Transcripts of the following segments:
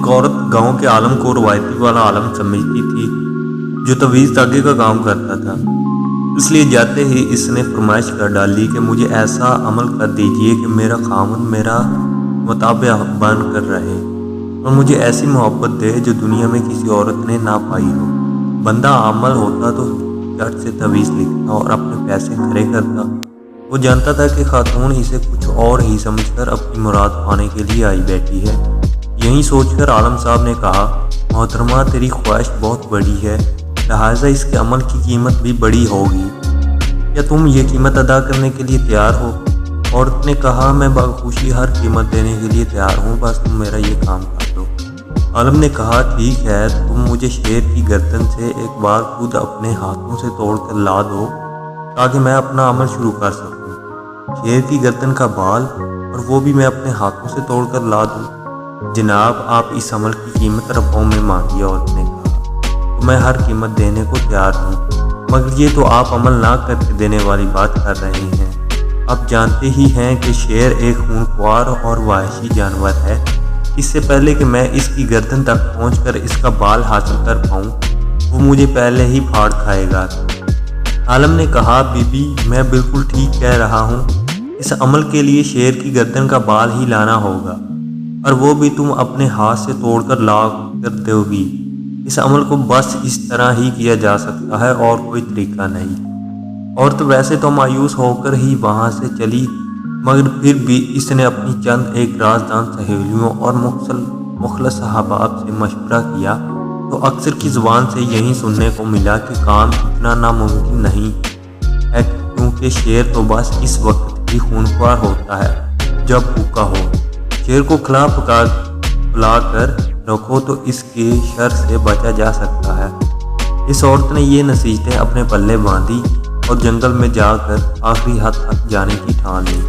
एक औरत गांव के आलम को रवायती वाला आलम समझती थी जो तवीज़ धागे का काम करता था। इसलिए जाते ही इसने फरमाइश कर डाली कि मुझे ऐसा अमल कर दीजिए कि मेरा खामन मेरा मुताबिक बन कर रहे और मुझे ऐसी मोहब्बत दे जो दुनिया में किसी औरत ने ना पाई हो। बंदा आमल होता तो झट से तवीज़ लिखता और अपने पैसे खड़े करता। वो जानता था कि खातून इसे कुछ और ही समझकर अपनी मुराद पाने के लिए आई बैठी है। यही सोचकर आलम साहब ने कहा, मोहतरमा तेरी ख्वाहिश बहुत बड़ी है, लिहाजा इसके अमल की कीमत भी बड़ी होगी। क्या तुम ये कीमत अदा करने के लिए तैयार हो? औरत ने कहा, मैं बखुशी हर कीमत देने के लिए तैयार हूँ, बस तुम मेरा ये काम कर दो। आलम ने कहा, ठीक है, तुम मुझे शेर की गर्दन से एक बार खुद अपने हाथों से तोड़ कर ला दो ताकि मैं अपना अमल शुरू कर सकूँ। शेर की गर्दन का बाल और वो भी मैं अपने हाथों से तोड़ कर ला दूँ। जनाब, आप इस अमल की कीमत रुपयों में मांगिए। औरत ने कहा, तो मैं हर कीमत देने को तैयार हूँ, मगर ये तो आप अमल ना करके देने वाली बात कर रहे हैं। आप जानते ही हैं कि शेर एक खूंखार और वहशी जानवर है। इससे पहले कि मैं इसकी गर्दन तक पहुंचकर इसका बाल हासिल कर पाऊँ, वो मुझे पहले ही फाड़ खाएगा। आलम ने कहा, बीबी, मैं बिल्कुल ठीक कह रहा हूँ। इस अमल के लिए शेर की गर्दन का बाल ही लाना होगा और वो भी तुम अपने हाथ से तोड़कर ला कर दोगी। इस अमल को बस इस तरह ही किया जा सकता है और कोई तरीका नहीं। औरत वैसे तो मायूस होकर ही वहाँ से चली, मगर फिर भी इसने अपनी चंद एक राजदान सहेलियों और मुखलस अहबाब से मशवरा किया तो अक्सर की ज़ुबान से यही सुनने को मिला कि काम इतना नामुमकिन नहीं है, क्योंकि शेर तो बस इस वक्त ही खूंखार होता है जब भूखा हो। शेर को खिला पका कर रखो तो इसके शर से बचा जा सकता है। इस औरत ने ये नसीहतें अपने पल्ले बांधी और जंगल में जाकर आखिरी हद तक जाने की ठान ली।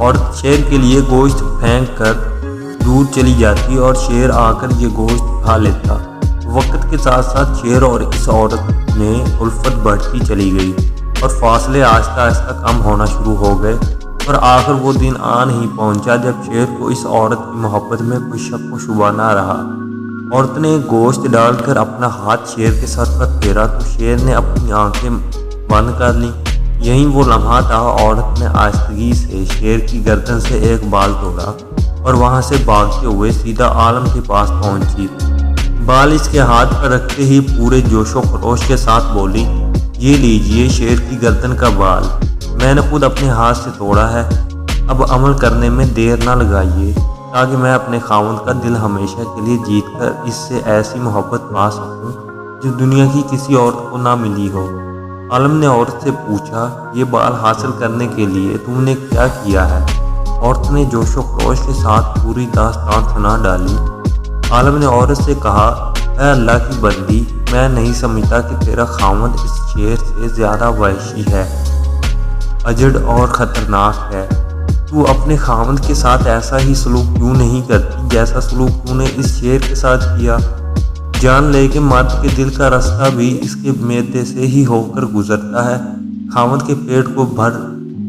औरत शेर के लिए गोश्त फेंक कर दूर चली जाती और शेर आकर ये गोश्त खा लेता। वक्त के साथ साथ शेर और इस औरत में उल्फत बढ़ती चली गई और फासले आहिस्ता आहिस्ता कम होना शुरू हो गए और आखिर वो दिन आन ही पहुंचा जब शेर को इस औरत की मोहब्बत में कोई शक व शुबा ना रहा। औरत ने गोश्त डालकर अपना हाथ शेर के सर पर फेरा तो शेर ने अपनी आंखें बंद कर लीं। यही वो लम्हा था। औरत ने आहिस्तगी से शेर की गर्दन से एक बाल तोड़ा और वहां से भागते हुए सीधा आलम के पास पहुंची। बाल इसके हाथ पर रखते ही पूरे जोशो खरोश के साथ बोली, ये लीजिए शेर की गर्दन का बाल, मैंने खुद अपने हाथ से तोड़ा है। अब अमल करने में देर ना लगाइए ताकि मैं अपने खावंद का दिल हमेशा के लिए जीत कर इससे ऐसी मोहब्बत पा सकूं जो दुनिया की किसी औरत को ना मिली हो। आलम ने औरत से पूछा, ये बाल हासिल करने के लिए तुमने क्या किया है? औरत ने जोशो खरोश के साथ पूरी दास्तान सुना डाली। आलम ने औरत से कहा, ऐ अल्लाह की बंदी, मैं नहीं समझता कि तेरा खामद इस शेर से ज़्यादा वहशी है, अजड़ और ख़तरनाक है। तू अपने खामद के साथ ऐसा ही सलूक क्यों नहीं करती जैसा सलूक तूने इस शेर के साथ किया? जान ले कि मर्द के दिल का रास्ता भी इसके मैदे से ही होकर गुजरता है। खामद के पेट को भर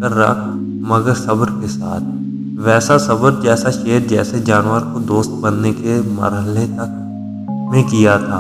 कर रख, मगर सब्र के साथ, वैसा सब्र जैसा शेर जैसे जानवर को दोस्त बनने के मरहले तक में किया था।